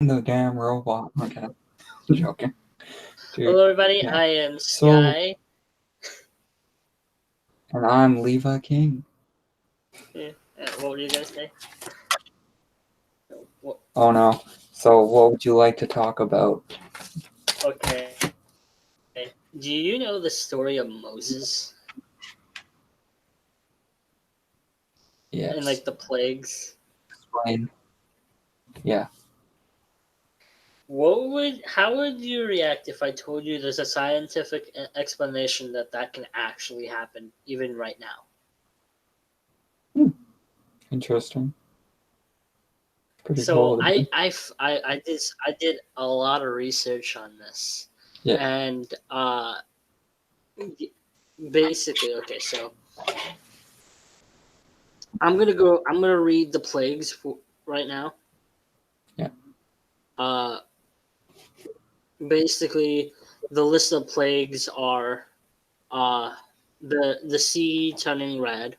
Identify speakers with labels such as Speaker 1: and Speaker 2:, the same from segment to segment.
Speaker 1: The damn robot. Okay, I'm joking. Dude,
Speaker 2: Hello, everybody.
Speaker 1: yeah.
Speaker 2: I am
Speaker 1: So,
Speaker 2: Sky.
Speaker 1: and I'm Levi King.
Speaker 2: Yeah. What were you gonna say? What?
Speaker 1: Oh no. So, what would you like to talk about?
Speaker 2: Okay. Do you know the story of Moses and
Speaker 1: Yes.
Speaker 2: like the plagues?
Speaker 1: Explain. Yeah.
Speaker 2: How would you react if I told you there's a scientific explanation that can actually happen even right now?
Speaker 1: Hmm. Interesting. Pretty
Speaker 2: So
Speaker 1: cool of you.
Speaker 2: I did a lot of research on this,
Speaker 1: Yeah.
Speaker 2: and basically, okay, so I'm gonna read the plagues right now.
Speaker 1: Yeah.
Speaker 2: Uh, basically, the list of plagues are uh the sea turning red,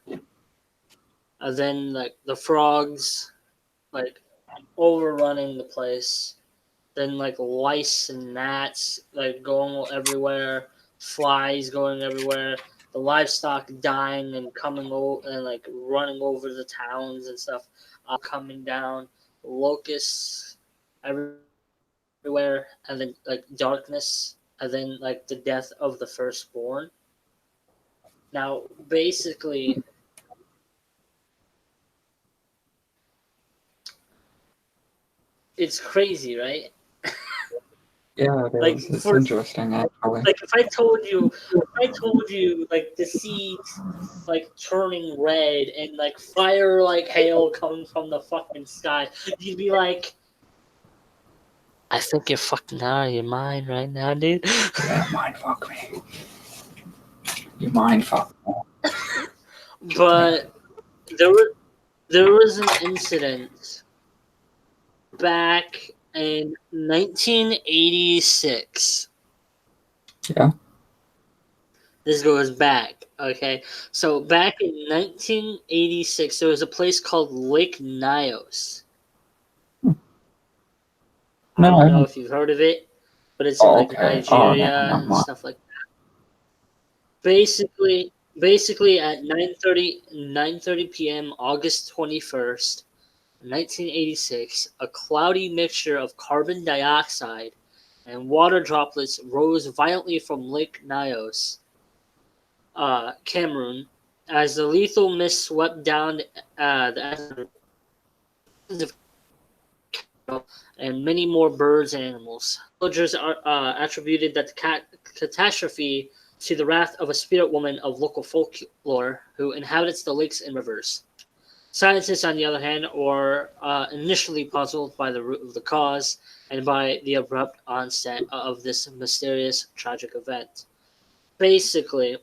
Speaker 2: and then like the frogs like overrunning the place, then like lice and gnats like going everywhere, flies going everywhere, the livestock dying and coming over and like running over the towns and stuff, coming down, locusts everywhere, and then like darkness, and then like the death of the firstborn. Now, basically, it's crazy, right?
Speaker 1: Yeah, it
Speaker 2: Like
Speaker 1: is. It's
Speaker 2: for
Speaker 1: interesting, actually.
Speaker 2: like if I told you like the seas like turning red and like fire like hail coming from the fucking sky, you'd be like, I think you're fucking out of your mind right now, dude.
Speaker 1: Yeah, mind fuck me. You mind fuck me. Yeah.
Speaker 2: But there was an incident back in 1986.
Speaker 1: Yeah.
Speaker 2: This goes back, okay? So back in 1986, there was a place called Lake Nyos. I
Speaker 1: No,
Speaker 2: don't
Speaker 1: I
Speaker 2: know
Speaker 1: don't.
Speaker 2: if you've heard of it, but it's in
Speaker 1: Oh,
Speaker 2: like
Speaker 1: okay. Oh, no,
Speaker 2: Nigeria
Speaker 1: not
Speaker 2: and
Speaker 1: much.
Speaker 2: stuff like that. Basically at 9:30 p.m. August 21st, 1986, a cloudy mixture of carbon dioxide and water droplets rose violently from Lake Nyos, Cameroon, as the lethal mist swept down the and many more birds and animals. Villagers attributed that catastrophe to the wrath of a spirit woman of local folklore who inhabits the lakes and rivers. Scientists, on the other hand, were initially puzzled by the root of the cause and by the abrupt onset of this mysterious tragic event. Basically,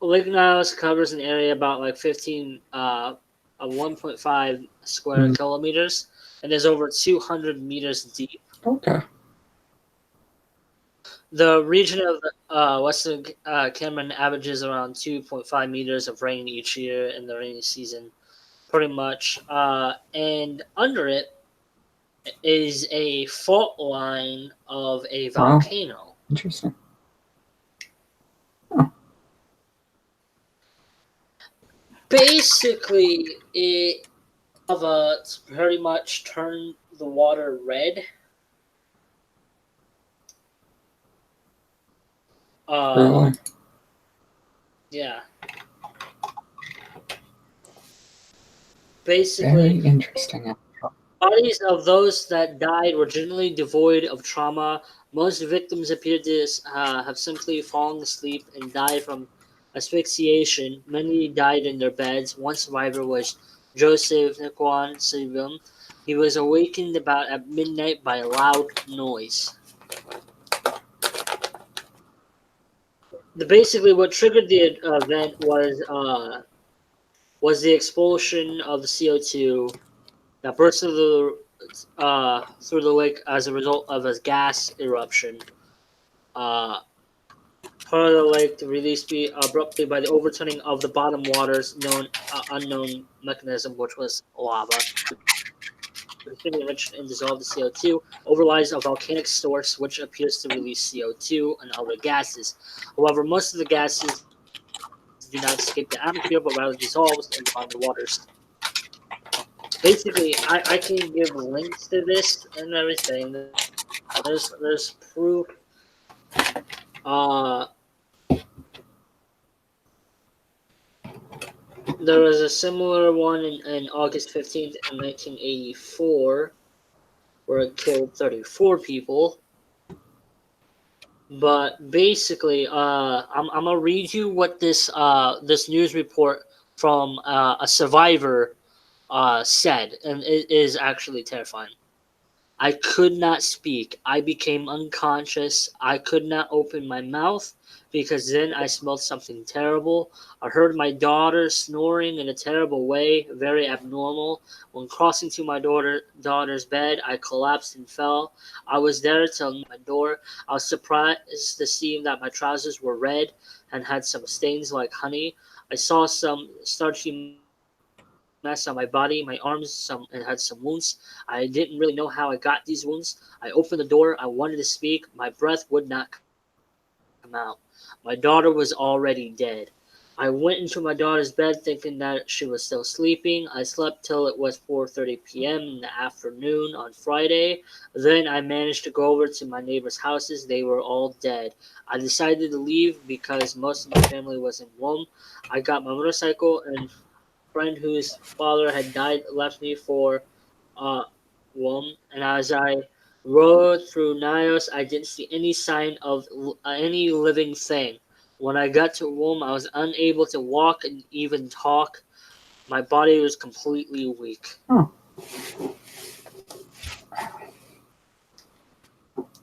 Speaker 2: Lake Niles covers an area about like 1.5 square
Speaker 1: Mm,
Speaker 2: kilometers, and is over 200 meters deep.
Speaker 1: okay.
Speaker 2: The region of Western Cameroon averages around 2.5 meters of rain each year in the rainy season, pretty much. And under it is a fault line of a
Speaker 1: Wow.
Speaker 2: volcano.
Speaker 1: Interesting. Oh,
Speaker 2: Basically, it lava pretty much turned the water red. Uh,
Speaker 1: really?
Speaker 2: yeah.
Speaker 1: Very
Speaker 2: Basically,
Speaker 1: interesting.
Speaker 2: bodies of those that died were generally devoid of trauma. Most victims appeared to have simply fallen asleep and died from asphyxiation. Many died in their beds. One survivor was Joseph Nikwan Sibum. He was awakened about at midnight by a loud noise. Basically, what triggered the event was the expulsion of the CO2 that burst through the lake as a result of a gas eruption. Uh, Part of the lake released abruptly by the overturning of the bottom waters, known unknown mechanism, which was lava. extremely enriched in dissolved CO2, overlies a volcanic source which appears to release CO2 and other gases. However, most of the gases do not escape the atmosphere, but rather dissolves in the waters. Basically, I can give links to this and everything. There's proof. Uh, there was a similar one in August 15th, 1984, where it killed 34 people. But basically, I'm gonna read you what this news report from a survivor said, and it is actually terrifying. I could not speak. I became unconscious. I could not open my mouth because then I smelled something terrible. I heard my daughter snoring in a terrible way, very abnormal. When crossing to my daughter's bed, I collapsed and fell. I was there till my door. I was surprised to see that my trousers were red and had some stains like honey. I saw some starchy mess on my body, my arms, and had some wounds. I didn't really know how I got these wounds. I opened the door. I wanted to speak. My breath would not come out. My daughter was already dead. I went into my daughter's bed thinking that she was still sleeping. I slept till it was 4:30 p.m. in the afternoon on Friday. Then I managed to go over to my neighbors' houses. They were all dead. I decided to leave because most of my family was in Rome. I got my motorcycle and friend whose father had died left me for uh, one, and as I rode through Nios, I didn't see any sign of any living thing. When I got to Rome, I was unable to walk and even talk. My body was completely weak.
Speaker 1: Oh.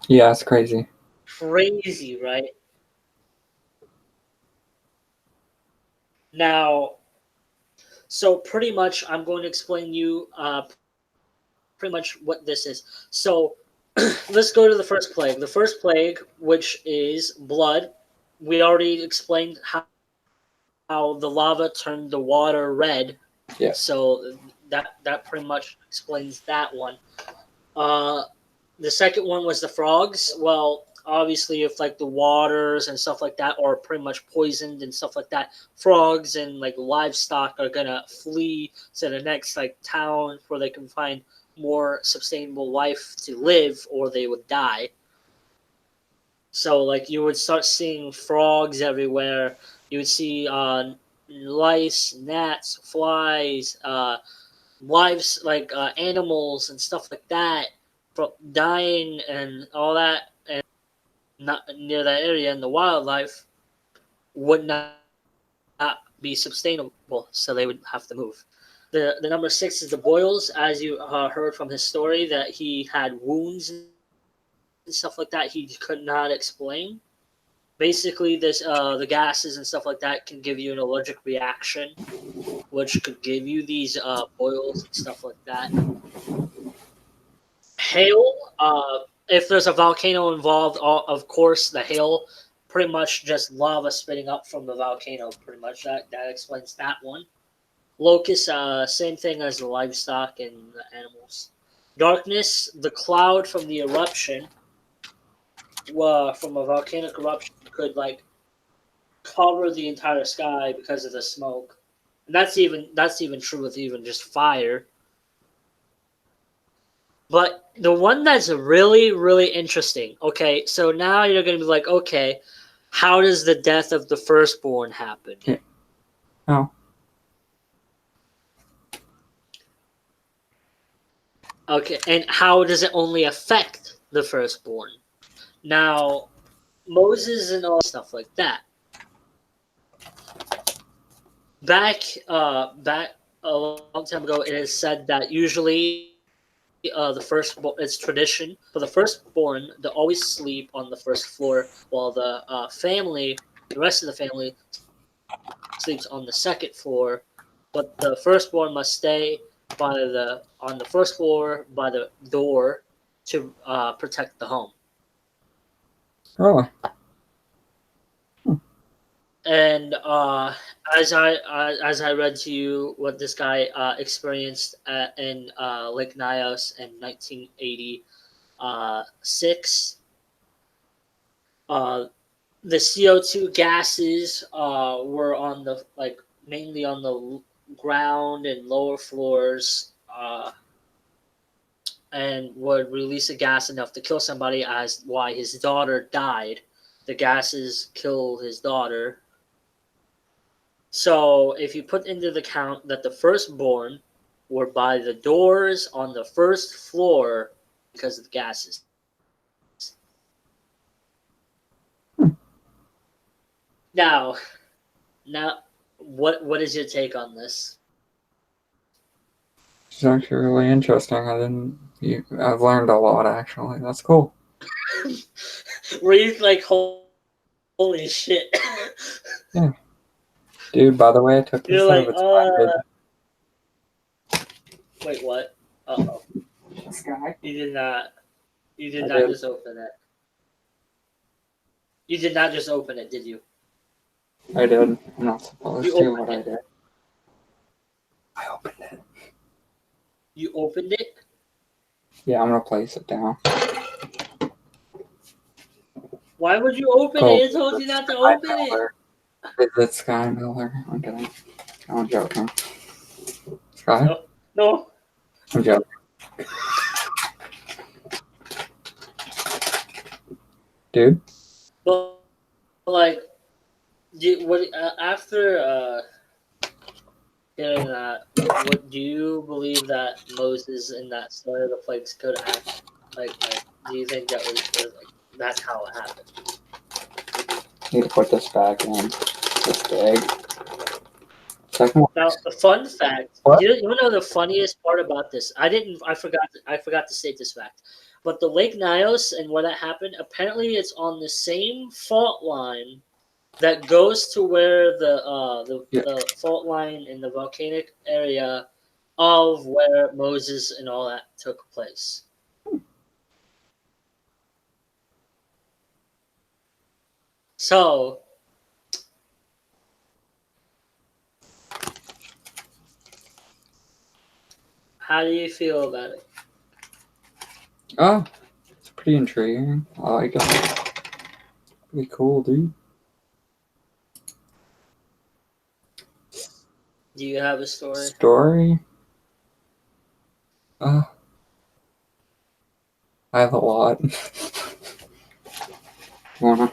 Speaker 1: Yeah, it's crazy.
Speaker 2: Crazy, right? Now, so pretty much, I'm going to explain you pretty much what this is. So, let's go to the first plague. The first plague, which is blood. We already explained how the lava turned the water red. So
Speaker 1: Yes.
Speaker 2: that pretty much explains that one. Uh, the second one was the frogs. Well, obviously, if like the waters and stuff like that are pretty much poisoned and stuff like that, frogs and like livestock are gonna flee to the next like town where they can find more sustainable life to live, or they would die. So like you would start seeing frogs everywhere. You would see lice, gnats, flies, lives like animals and stuff like that from dying and all that, and not near that area, and the wildlife would not be sustainable, so they would have to move. The number six is the boils, as you heard from his story that he had wounds and stuff like that he could not explain. Basically, this the gases and stuff like that can give you an allergic reaction, which could give you these boils and stuff like that. Hail, if there's a volcano involved, of course, the hail, pretty much just lava spitting up from the volcano. Pretty much that explains that one. Locust, same thing as the livestock and the animals. Darkness, the cloud from the eruption, from a volcanic eruption, could like cover the entire sky because of the smoke. And that's even true with even just fire. But the one that's really, really interesting. Okay, so now you're gonna be like, okay, how does the death of the firstborn happen?
Speaker 1: Yeah. Oh.
Speaker 2: Okay, and how does it only affect the firstborn? Now, Moses and all stuff like that. Back a long time ago, it is said that usually the first it's tradition for the firstborn to always sleep on the first floor, while the the rest of the family, sleeps on the second floor. But the firstborn must stay on the first floor by the door to protect the home.
Speaker 1: Oh. Hmm.
Speaker 2: And as I read to you what this guy experienced in Lake Nyos in 1986, uh, the CO2 gases were on the mainly on the ground and lower floors, and would release a gas enough to kill somebody, as why his daughter died. The gases kill his daughter. So if you put into the count that the firstborn were by the doors on the first floor because of the gases. Now, now, what is your take on this?
Speaker 1: It's actually really interesting. I've learned a lot, actually. That's cool.
Speaker 2: Were you like, holy shit?
Speaker 1: Yeah. Dude, by the way, I took
Speaker 2: You're
Speaker 1: this out
Speaker 2: like,
Speaker 1: of its package.
Speaker 2: wait, what? Uh-oh.
Speaker 1: This guy?
Speaker 2: You did not. You did
Speaker 1: I
Speaker 2: not
Speaker 1: did.
Speaker 2: just open it. You did not just open it, did you?
Speaker 1: I did. I'm not supposed
Speaker 2: You
Speaker 1: to, but
Speaker 2: opened
Speaker 1: I
Speaker 2: it.
Speaker 1: did. I opened it.
Speaker 2: You opened it?
Speaker 1: Yeah, I'm gonna place it down.
Speaker 2: Why would you open
Speaker 1: Go
Speaker 2: it? I told you
Speaker 1: visit
Speaker 2: not to
Speaker 1: Sky
Speaker 2: open it.
Speaker 1: Miller. Visit Sky Miller. I'm kidding. I'm joking. Sky?
Speaker 2: No, no.
Speaker 1: I'm joking. Dude?
Speaker 2: But like, after hearing that, what do you believe that Moses in that story of the plagues could act like? Do you think that was like that's how it happened?
Speaker 1: Need to put this back in. This bag. Second one.
Speaker 2: Now, a fun fact.
Speaker 1: What?
Speaker 2: You know the funniest part about this? I forgot to state this fact. But the Lake Nyos and where that happened, apparently it's on the same fault line that goes to where
Speaker 1: Yeah.
Speaker 2: the fault line in the volcanic area of where Moses and all that took place. So, how do you feel about it?
Speaker 1: Oh, it's pretty intriguing. I like it. Pretty cool, dude.
Speaker 2: Do you have a story?
Speaker 1: Story? Uh, I have a lot. Wanna?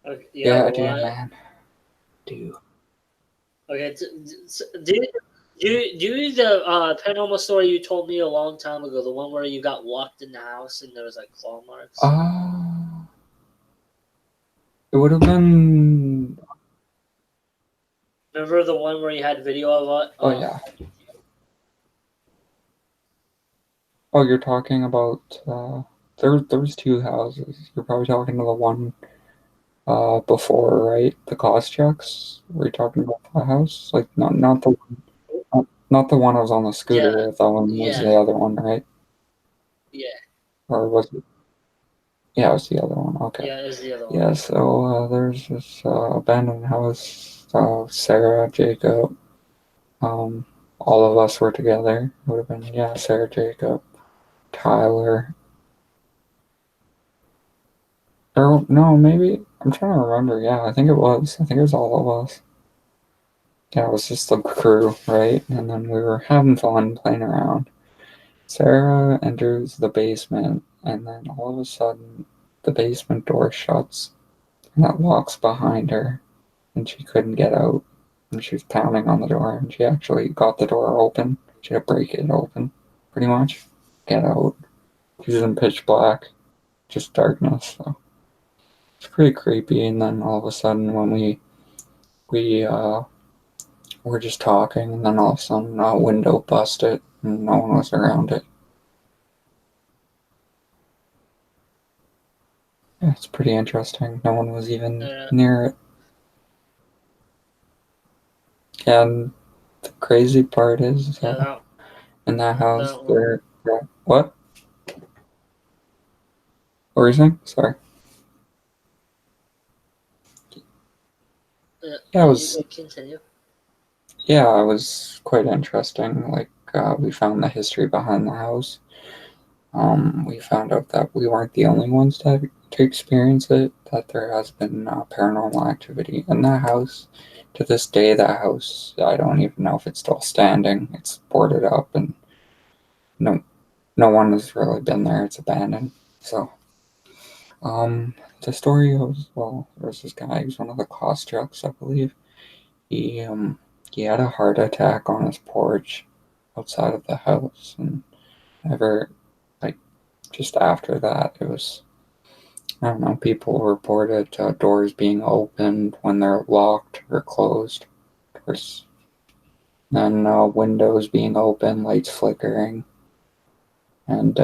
Speaker 2: Okay, you have
Speaker 1: Yeah,
Speaker 2: a
Speaker 1: I do,
Speaker 2: lot.
Speaker 1: man. Do.
Speaker 2: Okay, do the paranormal story you told me a long time ago, the one where you got locked in the house and there was like claw marks?
Speaker 1: It would have been.
Speaker 2: Remember the one where you had video of it?
Speaker 1: Oh, yeah. Oh, you're talking about. There's two houses. You're probably talking to the one before, right? The cost checks. Were you talking about the house? Like, not the one I was on the
Speaker 2: Yeah,
Speaker 1: scooter with. That one was
Speaker 2: yeah,
Speaker 1: the other one, right?
Speaker 2: yeah,
Speaker 1: Or was it? Yeah, it was the other one. Okay.
Speaker 2: yeah. It was the other one.
Speaker 1: Yeah, so there's this abandoned house. Sarah, Jacob, all of us were together. It would have been, yeah, Sarah, Jacob, Tyler. Or, no, maybe. I'm trying to remember. Yeah, I think it was. I think it was all of us. Yeah, it was just the crew, right? And then we were having fun playing around. Sarah enters the basement, and then all of a sudden, the basement door shuts, and it locks behind her, and she couldn't get out. And she was pounding on the door, and she actually got the door open. She had to break it open, pretty much. Get out. She was in pitch black, just darkness. So it's pretty creepy. And then all of a sudden, when we were just talking, and then all of a sudden, a window busted, and no one was around it. Yeah, it's pretty interesting. No one was even
Speaker 2: Yeah,
Speaker 1: near it. And the crazy part is,
Speaker 2: yeah.
Speaker 1: in that house,
Speaker 2: That one.
Speaker 1: there. What? What were you saying? Sorry. Yeah, it was.
Speaker 2: You continue.
Speaker 1: Yeah, it was quite interesting. Like we found the history behind the house. We found out that we weren't the only ones to experience it. That there has been paranormal activity in that house. To this day, that house, I don't even know if it's still standing. It's boarded up, and no, no one has really been there. It's abandoned. So, the story goes, well, there was this guy. He was one of the Kostrucks, I believe. He um he had a heart attack on his porch outside of the house, and ever like just after that, it was, I don't know. People reported doors being opened when they're locked or closed. Doors, then windows being open, lights flickering, and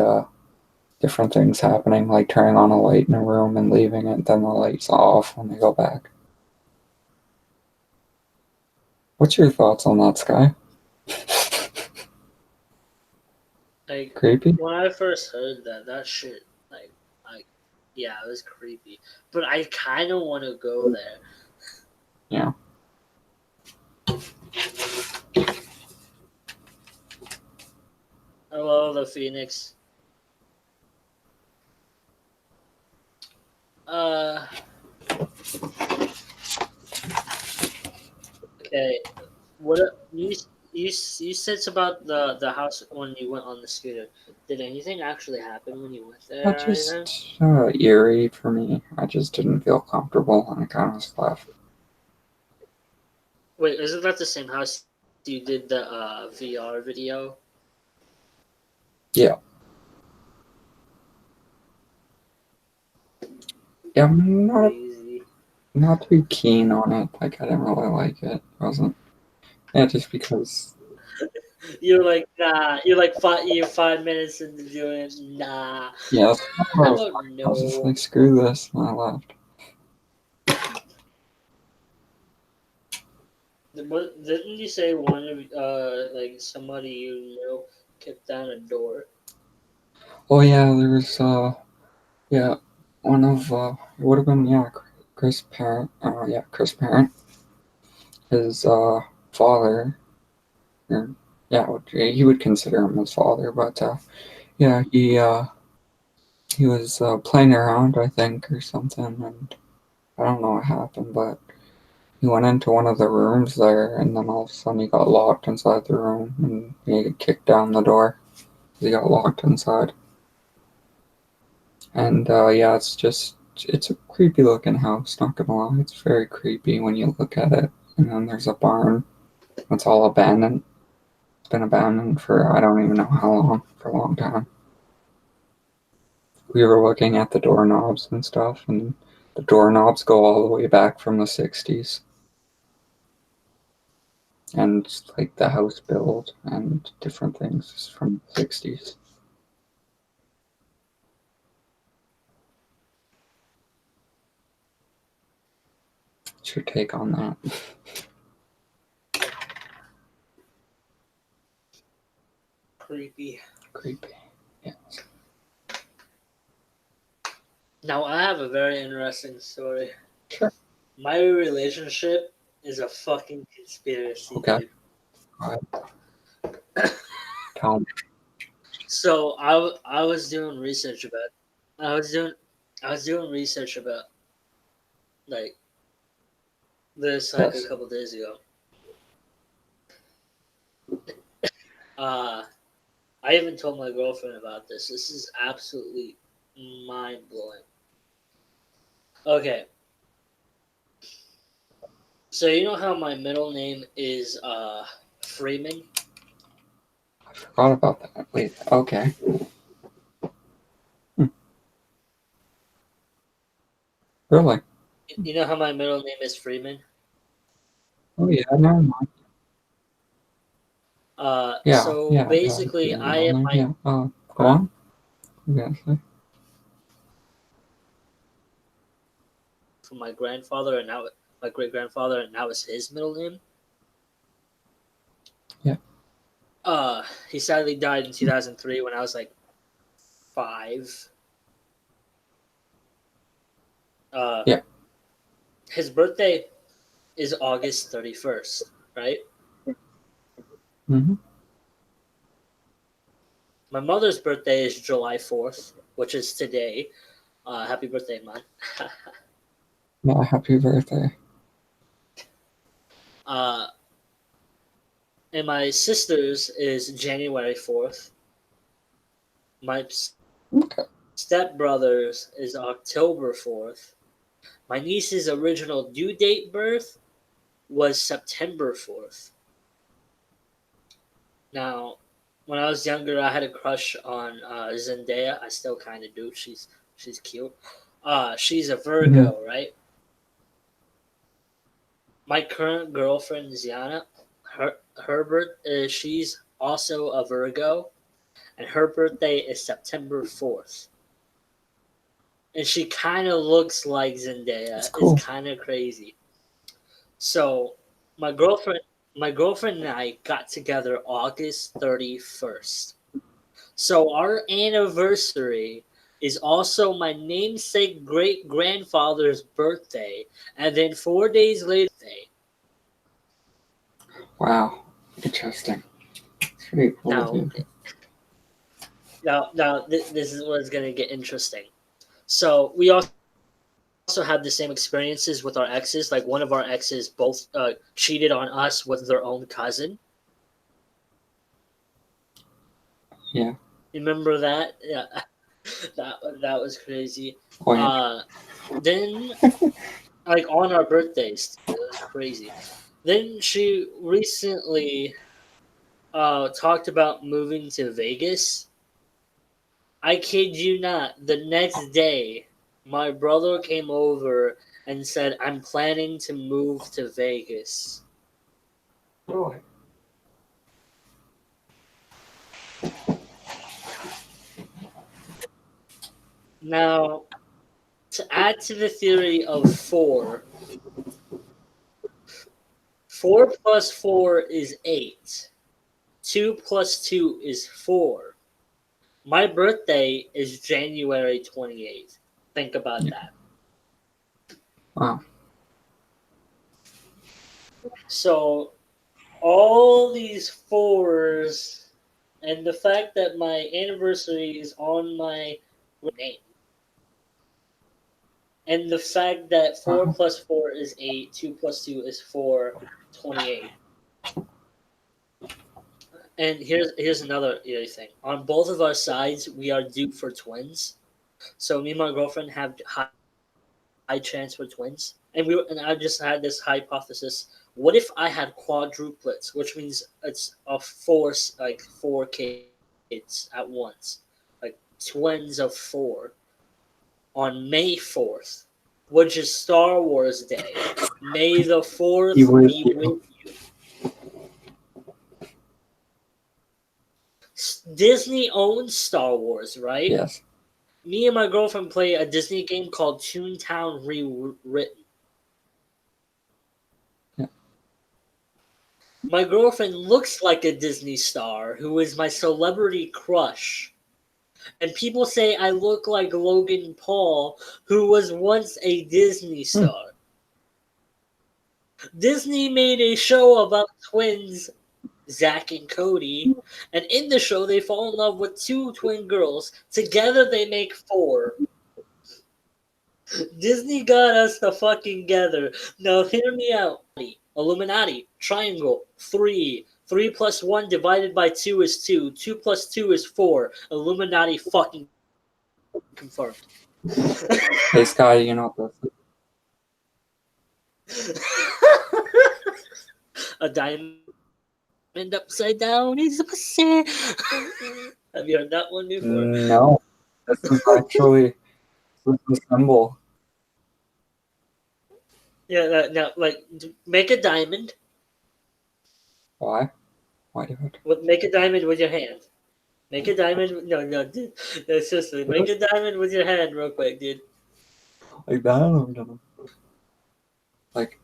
Speaker 1: different things happening, like turning on a light in a room and leaving it, then the light's off when they go back. What's your thoughts on that, Sky?
Speaker 2: Like
Speaker 1: Creepy?
Speaker 2: when I first heard that shit, like, yeah, it was creepy. But I kind of want to go there.
Speaker 1: Yeah.
Speaker 2: Hello, the Phoenix. Uh, okay. What you said about the house when you went on the scooter. Did anything actually happen when you went there
Speaker 1: That
Speaker 2: or anything?
Speaker 1: just eerie for me. I just didn't feel comfortable and I kind of just left.
Speaker 2: Wait, isn't that the same house you did the VR video?
Speaker 1: Yeah. Yeah, I'm
Speaker 2: Crazy.
Speaker 1: not too keen on it. Like, I didn't really like it. It wasn't. Yeah, just because.
Speaker 2: You're like, nah. You're 5 minutes into doing it. Nah.
Speaker 1: Yeah, that's kind of what I was
Speaker 2: Oh
Speaker 1: like. I was just
Speaker 2: no.
Speaker 1: like, screw this, and I left.
Speaker 2: Didn't you say one of like somebody you know kicked down a door?
Speaker 1: Oh yeah, there was yeah, one of it would have been, yeah, Chris Parent. Yeah, Chris Parent. His father. Or, yeah, he would consider him his father, but yeah, he was playing around, I think, or something, and I don't know what happened, but he went into one of the rooms there, and then all of a sudden he got locked inside the room, and he kicked down the door. He got locked inside, and yeah, it's a creepy looking house. Not gonna lie, it's very creepy when you look at it. And then there's a barn. It's all abandoned. It's been abandoned for I don't even know how long. For a long time. We were looking at the doorknobs and stuff, and the doorknobs go all the way back from the '60s, and like the house build and different things from the '60s. What's your take on that?
Speaker 2: Creepy.
Speaker 1: Creepy. Yeah.
Speaker 2: Now I have a very interesting story.
Speaker 1: Sure.
Speaker 2: My relationship is a fucking conspiracy,
Speaker 1: Okay.
Speaker 2: dude.
Speaker 1: All right. Tell me.
Speaker 2: So I was doing research about I was doing I was doing research about like this like a
Speaker 1: Yes.
Speaker 2: couple days ago. Uh I even told my girlfriend about this. This is absolutely mind blowing. Okay, so you know how my middle name is Freeman?
Speaker 1: I forgot about that. Wait. Okay. Hmm. Really?
Speaker 2: You know how my middle name is Freeman?
Speaker 1: Oh yeah. Never mind. Yeah.
Speaker 2: So
Speaker 1: Yeah. Yeah.
Speaker 2: basically
Speaker 1: Your
Speaker 2: I
Speaker 1: middle
Speaker 2: am
Speaker 1: name.
Speaker 2: my
Speaker 1: Yeah. Go
Speaker 2: huh?
Speaker 1: on. Yeah.
Speaker 2: From my grandfather and now my great grandfather and now it's his middle name.
Speaker 1: Yeah.
Speaker 2: He sadly died in 2003 when I was like 5. Uh
Speaker 1: Yeah.
Speaker 2: his birthday is August 31st, right?
Speaker 1: Mm-hmm.
Speaker 2: My mother's birthday is July 4th, which is today. Happy birthday, man.
Speaker 1: Yeah, happy birthday.
Speaker 2: uh, and my sister's is January 4th. My
Speaker 1: Okay.
Speaker 2: stepbrother's is October 4th. My niece's original due date birth was September 4th. Now, when I was younger, I had a crush on Zendaya. I still kind of do. She's cute. She's a
Speaker 1: Mm-hmm.
Speaker 2: Virgo, right? My current girlfriend Ziana, she's also a Virgo, and her birthday is September 4th. And she kind of looks like
Speaker 1: That's
Speaker 2: Zendaya. It's
Speaker 1: cool.
Speaker 2: kind of crazy. So my girlfriend, my girlfriend and I got together August 31st. So our anniversary is also my namesake great grandfather's birthday, and then 4 days later.
Speaker 1: Wow. Interesting. It's pretty cool,
Speaker 2: Now,
Speaker 1: dude.
Speaker 2: this is what's gonna get interesting. So we also had the same experiences with our exes. Like one of our exes both cheated on us with their own cousin.
Speaker 1: Yeah.
Speaker 2: Remember that? Yeah, that was crazy.
Speaker 1: Oh yeah.
Speaker 2: Uh, then like on our birthdays, it was crazy. Then she recently talked about moving to Vegas. I kid you not. The next day, my brother came over and said, "I'm planning to move to Vegas."
Speaker 1: Really?
Speaker 2: Now, to add to the theory of four, 4 plus 4 is 8. 2 plus 2 is 4. My birthday is January 28th. Think about
Speaker 1: Yeah.
Speaker 2: that.
Speaker 1: Wow.
Speaker 2: So, all these fours, and the fact that my anniversary is on my name, and the fact that 4
Speaker 1: Wow.
Speaker 2: plus 4 is 8, 2 plus 2 is 4, 28. And here's another eerie thing. On both of our sides, we are due for twins. So me and my girlfriend have high chance for twins. And I just had this hypothesis. What if I had quadruplets, which means it's a force like 4 kids at once, like twins of 4 on May 4th, which is Star Wars Day. May the
Speaker 1: He
Speaker 2: 4th
Speaker 1: with
Speaker 2: be
Speaker 1: you.
Speaker 2: with Disney owns Star Wars, right?
Speaker 1: Yes.
Speaker 2: Me and my girlfriend play a Disney game called Toontown Rewritten.
Speaker 1: Yeah.
Speaker 2: My girlfriend looks like a Disney star who is my celebrity crush. And people say I look like Logan Paul, who was once a Disney
Speaker 1: Hmm.
Speaker 2: star. Disney made a show about twins, Zach and Cody, and in the show they fall in love with two twin girls. Together they make 4. Disney got us the fucking together. Now hear me out. Illuminati, triangle, 3. 3 plus 1 divided by 2 is 2. 2 plus 2 is 4. Illuminati fucking confirmed.
Speaker 1: Hey Sky, you know what this
Speaker 2: A diamond upside down is a pussy. Have you heard that one
Speaker 1: is?
Speaker 2: before?
Speaker 1: No. This is actually this is the symbol.
Speaker 2: Yeah, now, like, make a diamond.
Speaker 1: Why? Why do it?
Speaker 2: Make a diamond with your hand. Make a diamond. No, no, dude. No, seriously. Make
Speaker 1: This?
Speaker 2: a diamond with your hand, real quick, dude.
Speaker 1: Like that? Or no? Like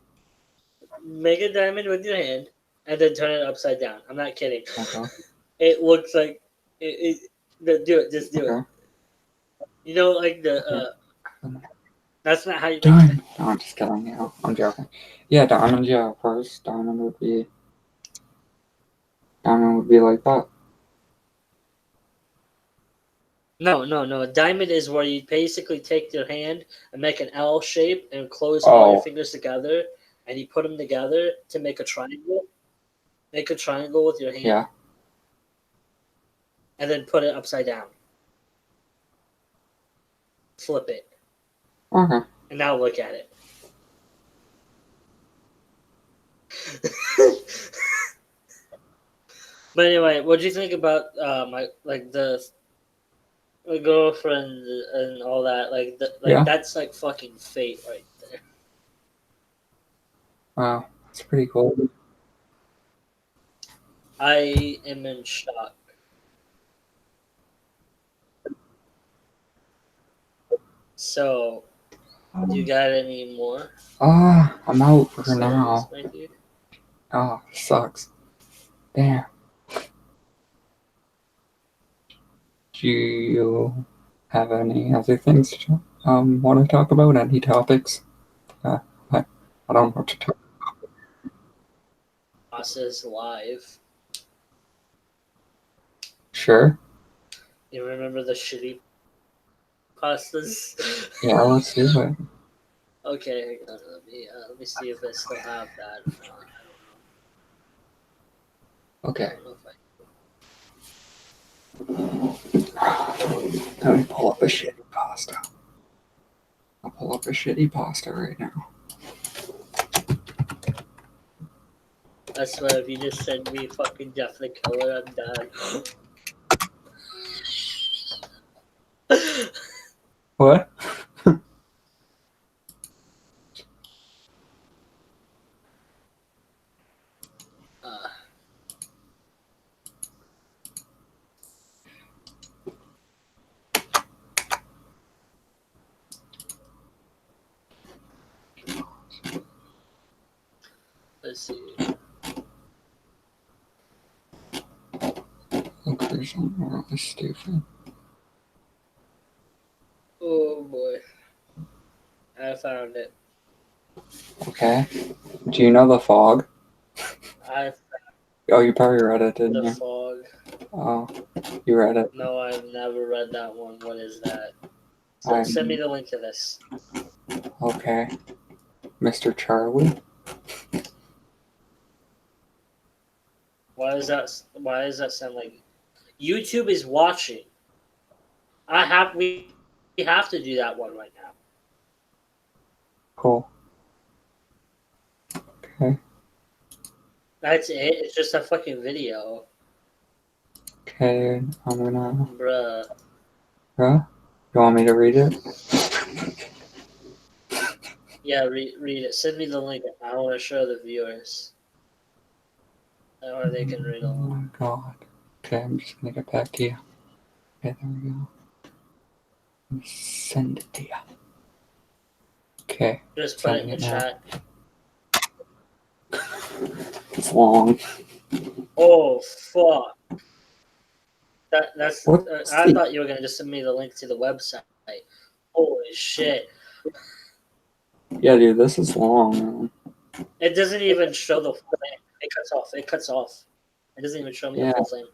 Speaker 2: Make a diamond with your hand, and then turn it upside down. I'm not kidding.
Speaker 1: okay.
Speaker 2: It looks like do it. Just do it.
Speaker 1: Okay.
Speaker 2: You know, like the
Speaker 1: Okay.
Speaker 2: That's not how you make it.
Speaker 1: Diamond. No, I'm just kidding. Yeah, I'm joking. Yeah, diamond. Yeah, of course. Diamond would be like that.
Speaker 2: No. Diamond is where you basically take your hand and make an L shape and close all your
Speaker 1: Oh,
Speaker 2: fingers together, and you put them together to make a triangle. Make a triangle with your hand,
Speaker 1: yeah.
Speaker 2: and then put it upside down. Flip it,
Speaker 1: Okay.
Speaker 2: and now look at it. But anyway, what do you think about my like the girlfriend and all that? Like
Speaker 1: Yeah.
Speaker 2: that's like fucking fate right there.
Speaker 1: Wow. That's pretty cool.
Speaker 2: I am in shock. So, do you got any more
Speaker 1: I'm out for
Speaker 2: stories,
Speaker 1: now.
Speaker 2: my dude?
Speaker 1: Oh, sucks. Damn. Do you have any other things to want to talk about? Any topics? Uh, I, I don't know what to talk.
Speaker 2: Pastas live.
Speaker 1: Sure.
Speaker 2: You remember the shitty pastas?
Speaker 1: Yeah, let's do it.
Speaker 2: Okay, hang on, let me see if I still have that or not. I don't know. I
Speaker 1: Okay.
Speaker 2: don't know if I.
Speaker 1: Let me pull up a shitty pasta. I'll pull up a shitty pasta right now.
Speaker 2: I swear, if you just send me fucking Jeff the Killer, I'm done.
Speaker 1: What?
Speaker 2: uh, let's see.
Speaker 1: Look, there's something really stupid.
Speaker 2: Oh boy, I found it.
Speaker 1: Okay. Do you know the fog?
Speaker 2: I
Speaker 1: Oh, you probably read it,
Speaker 2: found
Speaker 1: didn't
Speaker 2: the
Speaker 1: you?
Speaker 2: fog.
Speaker 1: Oh, you read it.
Speaker 2: No, I've never read that one. What is that? Send me
Speaker 1: I'm
Speaker 2: the link to this.
Speaker 1: okay. Mr. Charlie?
Speaker 2: Why does that sound like YouTube is watching? We have to do that one right now.
Speaker 1: Cool. Okay.
Speaker 2: That's it. It's just a fucking video,
Speaker 1: Okay, I'm gonna.
Speaker 2: bruh.
Speaker 1: Huh? You want me to read it?
Speaker 2: Yeah, read it. Send me the link. I want to show the viewers, or they can read
Speaker 1: Oh
Speaker 2: along.
Speaker 1: my god. Okay, I'm just gonna get back to you. Okay, there we go. Let me send it to you. Okay,
Speaker 2: Just put it in
Speaker 1: sending
Speaker 2: the
Speaker 1: it now.
Speaker 2: chat.
Speaker 1: It's long.
Speaker 2: Oh fuck! That's.
Speaker 1: What's
Speaker 2: I
Speaker 1: the.
Speaker 2: thought you were gonna just send me the link to the website. Holy shit!
Speaker 1: Yeah, dude, this is long, man.
Speaker 2: It doesn't even show the full thing. It cuts off. It cuts off. It doesn't even show me the
Speaker 1: Yeah,
Speaker 2: full thing.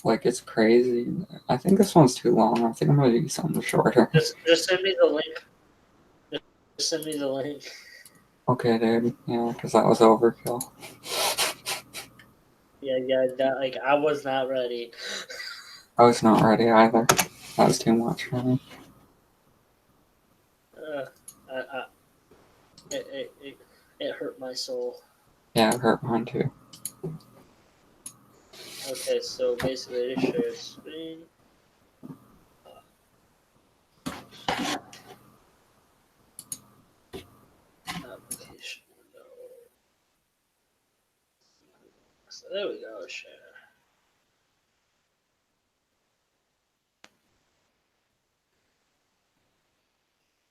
Speaker 1: like it's crazy. I think this one's too long. I think I'm gonna do something shorter.
Speaker 2: Just send me the link. Just send me the link.
Speaker 1: Okay, dude. Yeah, because that was overkill.
Speaker 2: Yeah. That, like I was not ready.
Speaker 1: I was not ready either. That was too much for me.
Speaker 2: Uh, I, it hurt my soul.
Speaker 1: Yeah, it hurt mine too.
Speaker 2: Okay, so basically, share screen. Application window. So there we go. Share.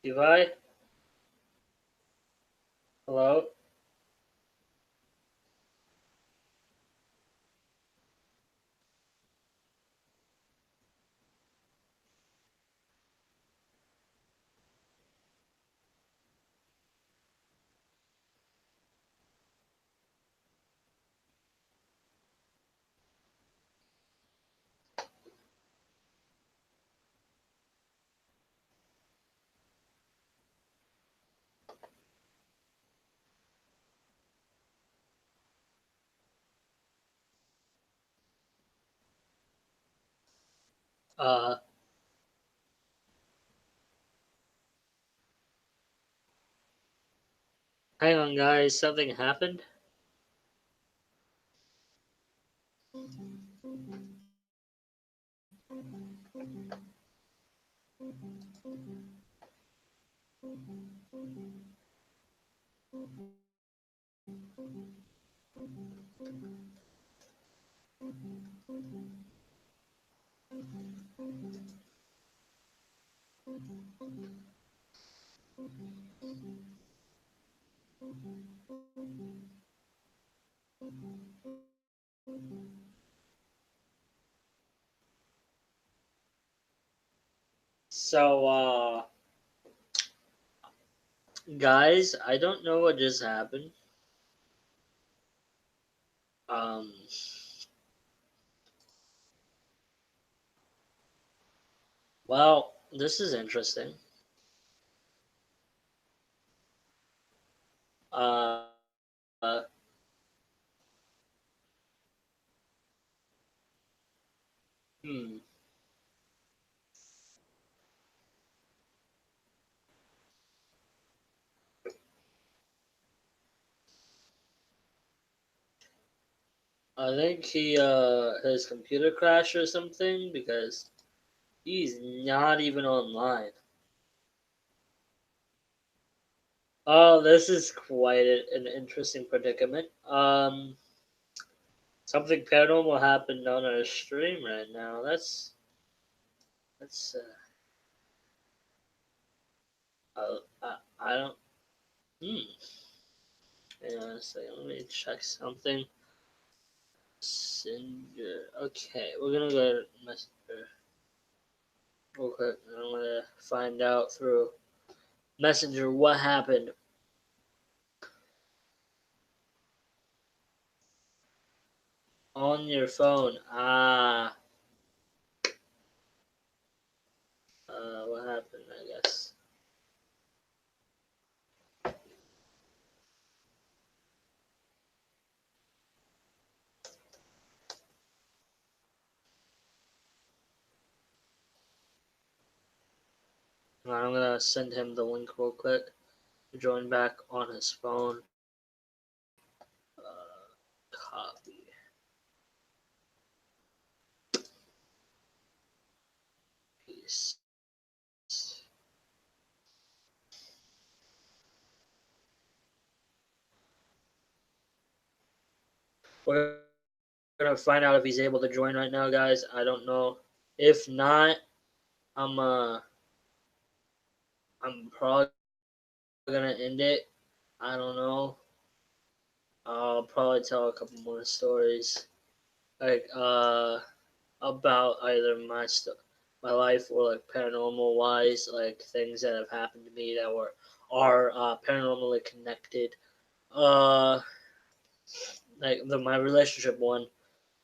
Speaker 2: Devi? Hello? Uh, Hang on, guys. Something happened. So, guys, I don't know what just happened. Um, well, this is interesting. Uh, uh hmm. I think his computer crashed or something because he's not even online. Oh, this is quite an interesting predicament. Something paranormal happened on our stream right now. That's I don't. Hmm. Hang on a second. Let me check something. Messenger. Okay, we're gonna go to Messenger real quick. And I'm gonna find out through Messenger what happened on your phone. What happened? I guess. I'm gonna send him the link real quick to join back on his phone. Copy. Peace. We're gonna find out if he's able to join right now, guys. I don't know. If not, I'm uh I'm probably gonna end it. I don't know. I'll probably tell a couple more stories, like about either my life or like paranormal wise, like things that have happened to me that are paranormally connected. Uh, like my relationship one,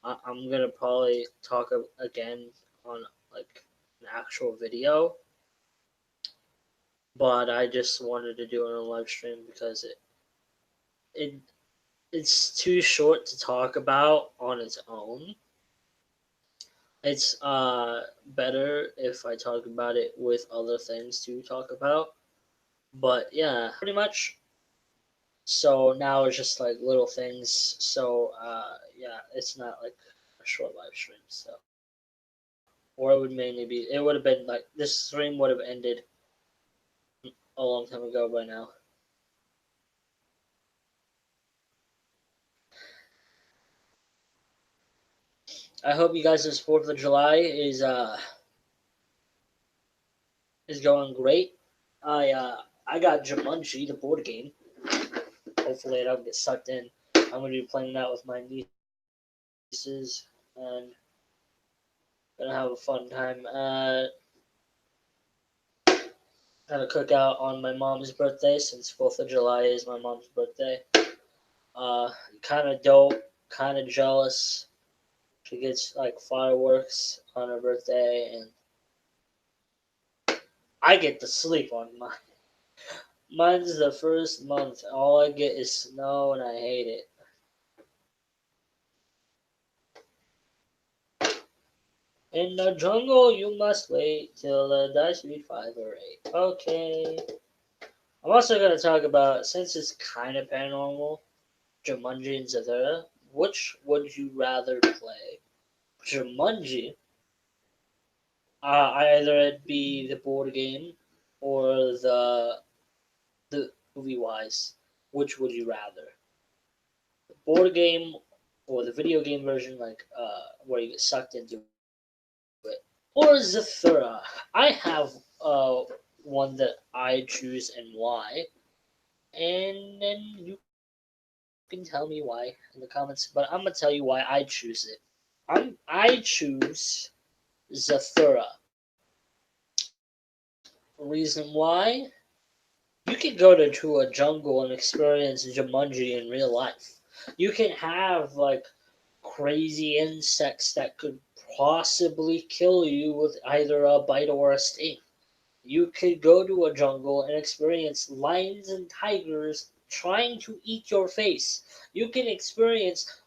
Speaker 2: I'm gonna probably talk again on like an actual video, but I just wanted to do it on a live stream because it it's too short to talk about on its own. It's better if I talk about it with other things to talk about. But yeah, pretty much. So now it's just like little things. So yeah, it's not like a short live stream. So or it would mainly be it would have been like this stream would have ended a long time ago by now. I hope you guys' Fourth of July is going great. I got Jumanji, the board game. Hopefully I don't get sucked in. I'm gonna be playing that with my nieces and gonna have a fun time. Had a cookout on my mom's birthday since 4th of July is my mom's birthday. Kind of dope, kind of jealous. She gets like fireworks on her birthday, and I get to sleep on mine. Mine's the first month. All I get is snow, and I hate it. In the jungle, you must wait till the dice read 5 or 8. Okay. I'm also going to talk about, since it's kind of paranormal, Jumanji and Zathura. Which would you rather play? Jumanji, either it be the board game or the movie wise. Which would you rather? The board game or the video game version, like where you get sucked into it, or Zathura? I have one that I choose and why, and then you can tell me why in the comments. But I'm gonna tell you why I choose it. I choose Zathura. Reason why? You can go to a jungle and experience Jumanji in real life. You can have like crazy insects that could possibly kill you with either a bite or a sting. You could go to a jungle and experience lions and tigers trying to eat your face. You can experience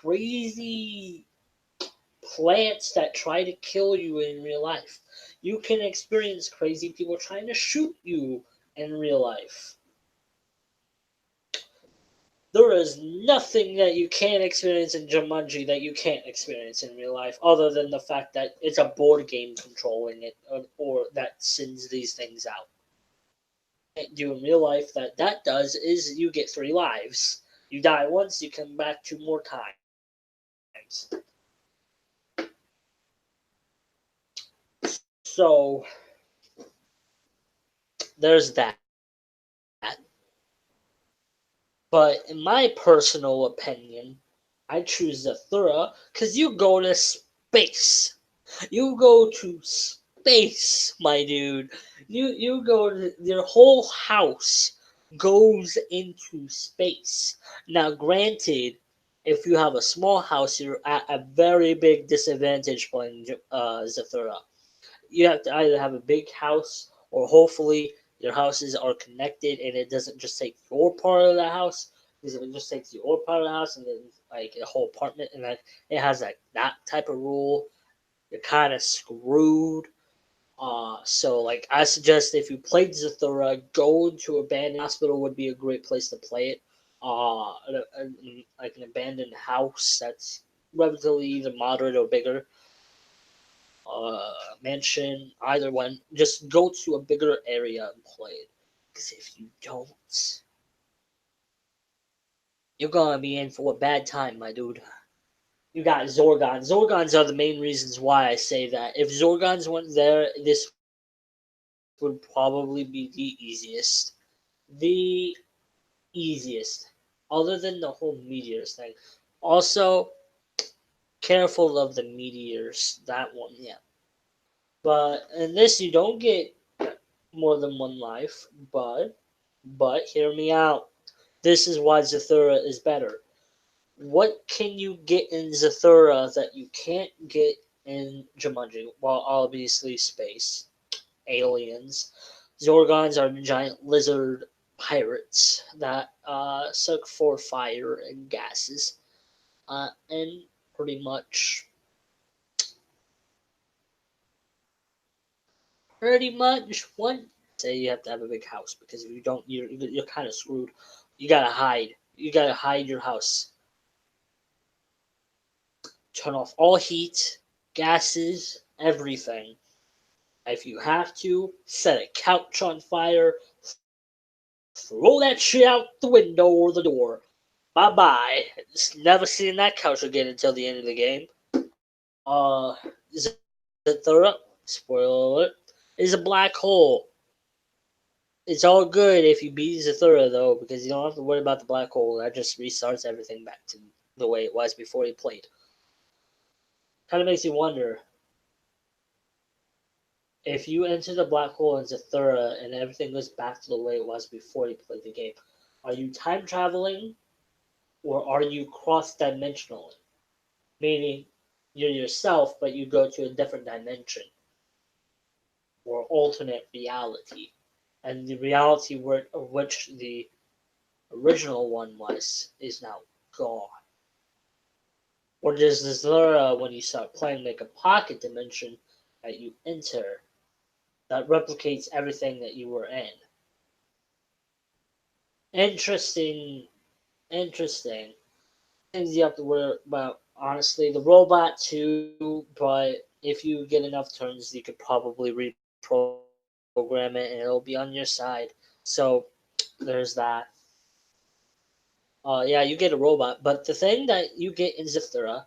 Speaker 2: crazy plants that try to kill you in real life. You can experience crazy people trying to shoot you in real life. There is nothing that you can't experience in Jumanji that you can't experience in real life, other than the fact that it's a board game controlling it, or that sends these things out. Do in real life that does is you get 3 lives. You die once, you come back 2 more times. So there's that. But in my personal opinion, I choose Zathura because you go to space. You go to space, my dude. You go to your whole house goes into space. Now, granted, if you have a small house, you're at a very big disadvantage playing Zathura. You have to either have a big house or hopefully your houses are connected and it doesn't just take your part of the house. Because if it just takes your part of the house and then like a whole apartment and like it has like that type of rule, you're kind of screwed. So like I suggest if you played Zathura, going to abandoned hospital would be a great place to play it. Like an abandoned house that's relatively either moderate or bigger. Mansion, either one. Just go to a bigger area and play it. Because if you don't, you're gonna be in for a bad time, my dude. You got Zorgon. Zorgons are the main reasons why I say that. If Zorgons weren't there, this would probably be the easiest. The easiest. Other than the whole meteors thing. Also, careful of the meteors. That one, yeah. But in this, you don't get more than 1 life. But hear me out. This is why Zathura is better. What can you get in Zathura that you can't get in Jumanji? Well, obviously space, aliens. Zorgons are giant lizard pirates that suck for fire and gases, and pretty much one. Say you have to have a big house because if you don't, you're kind of screwed. You gotta hide. You gotta hide your house. Turn off all heat, gases, everything. If you have to, set a couch on fire, throw that shit out the window or the door. Bye bye. Never seeing that couch again until the end of the game. Zathura, spoiler alert, is a black hole. It's all good if you beat Zathura though, because you don't have to worry about the black hole. That just restarts everything back to the way it was before you played. Kind of makes you wonder if you enter the black hole in Zathura and everything goes back to the way it was before you played the game, are you time traveling or are you cross dimensional? Meaning you're yourself, but you go to a different dimension or alternate reality. And the reality of which the original one was is now gone. Or does Zathura, when you start playing, make a pocket dimension that you enter that replicates everything that you were in? Interesting, interesting. Things you have to worry about, honestly. The robot, too, but if you get enough turns, you could probably reprogram it and it'll be on your side. So, there's that. Yeah, you get a robot, but the thing that you get in Zathura,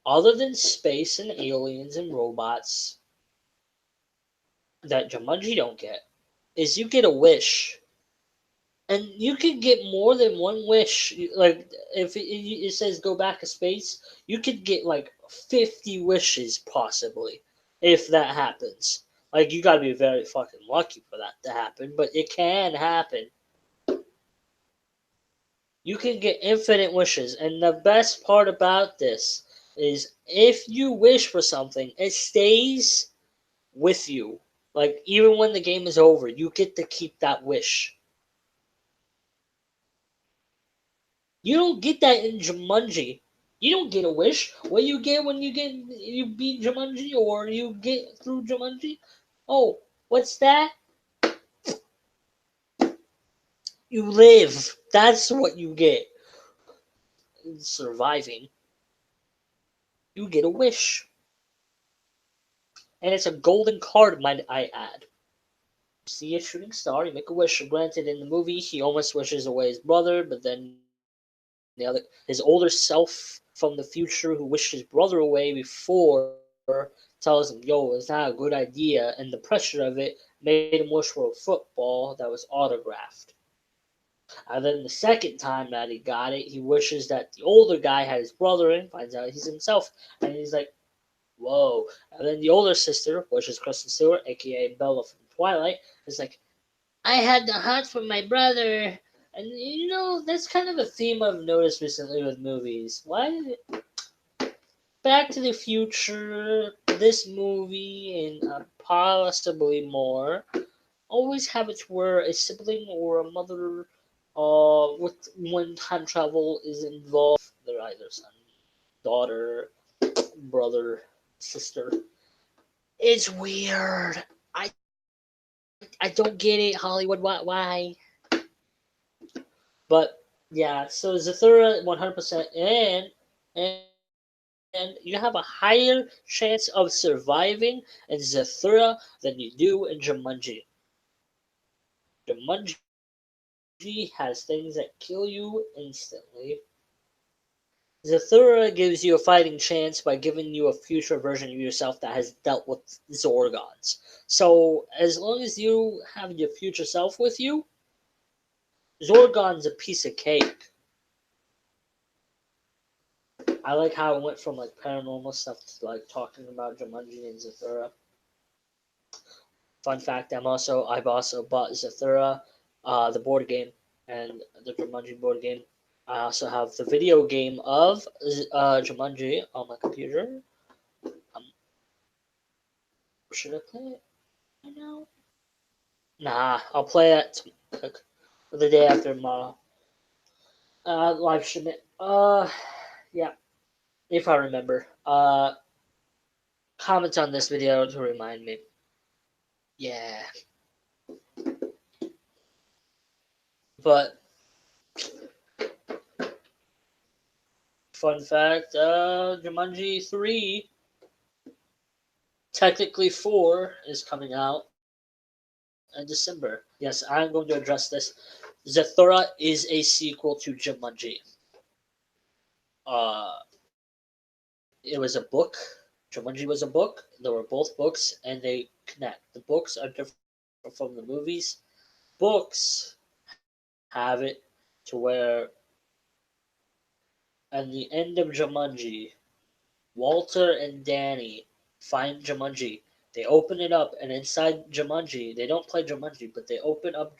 Speaker 2: other than space and aliens and robots that Jumanji don't get, is you get a wish. And you can get more than one wish. Like, if it says go back a space, you could get like 50 wishes, possibly, if that happens. Like, you gotta be very fucking lucky for that to happen, but it can happen. You can get infinite wishes, and the best part about this is if you wish for something, it stays with you. Like, even when the game is over, you get to keep that wish. You don't get that in Jumanji. You don't get a wish. What you get when you beat Jumanji or you get through Jumanji? Oh, what's that? You live. That's what you get. Surviving. You get a wish. And it's a golden card, might I add. See a shooting star, you make a wish. Granted, in the movie, he almost wishes away his brother, but then his older self from the future who wished his brother away before tells him, yo, it's not a good idea, and the pressure of it made him wish for a football that was autographed. And then the second time that he got it, he wishes that the older guy had his brother in, finds out he's himself, and he's like, whoa. And then the older sister, which is Kristen Stewart, aka Bella from Twilight, is like, I had the hunt for my brother. And that's kind of a theme I've noticed recently with movies. Why Back to the Future, this movie, and possibly more, always have it where a sibling or a mother, with when time travel is involved, they're either son, daughter, brother, sister. It's weird. I don't get it, Hollywood. Why? But yeah, so Zathura 100%, and you have a higher chance of surviving in Zathura than you do in Jumanji. Jumanji has things that kill you instantly. Zathura gives you a fighting chance by giving you a future version of yourself that has dealt with Zorgons. So as long as you have your future self with you, Zorgon's a piece of cake. I like how it went from like paranormal stuff to like talking about Jumanji and Zathura. Fun fact: I've also bought Zathura, the board game, and the Jumanji board game. I also have the video game of Jumanji on my computer. Um, should I play it right now? Nah, I'll play it like, the day after tomorrow. Live stream it. Yeah, if I remember. Comment on this video to remind me. Yeah, but fun fact: Jumanji 3, technically 4, is coming out in December. Yes, I'm going to address this. Zathura is a sequel to Jumanji. Uh, it was a book. Jumanji was a book. They were both books, and they connect. The books are different from the movies. Books have it to where, at the end of Jumanji, Walter and Danny find Jumanji. They open it up, and inside Jumanji, they don't play Jumanji, but they open up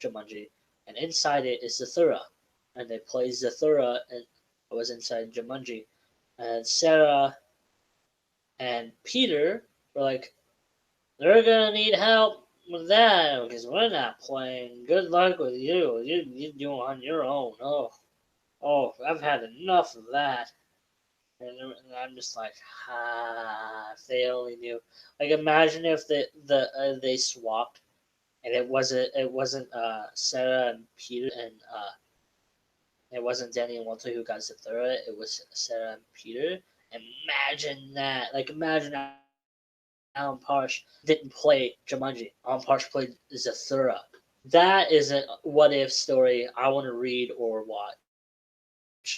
Speaker 2: Jumanji, and inside it is Zathura, and they play Zathura, and it was inside Jumanji, and Sarah and Peter were like, they're gonna need help with that because we're not playing. Good luck with you. You do on your own. Oh, I've had enough of that. And I'm just like, if they only knew. Like, imagine if they swapped, and it wasn't Sarah and Peter, and it wasn't Danny and Walter who got Zathura. It was Sarah and Peter. Imagine that. Like, imagine Alan Parsh didn't play Jumanji. Alan Parsh played Zathura. That is a what if story I want to read or watch.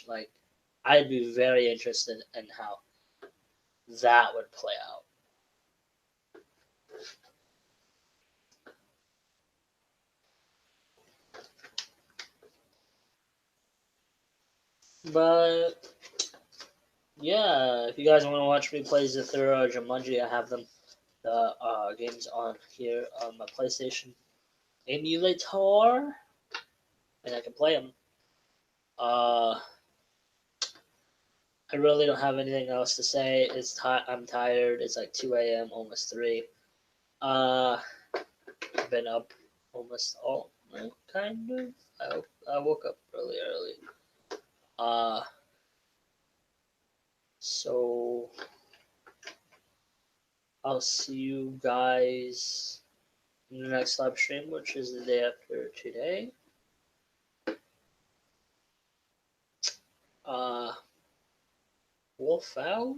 Speaker 2: Like, I'd be very interested in how that would play out. But yeah, if you guys want to watch me play Zathura or Jumanji, I have them the games on here on my PlayStation emulator, and I can play them. Uh, I really don't have anything else to say. I'm tired. It's like 2 a.m., almost 3. Uh, I've been up almost all night, kind of. I woke up really early. Uh, so I'll see you guys in the next live stream, which is the day after today. Uh, Wolf out?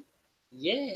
Speaker 2: Yeah.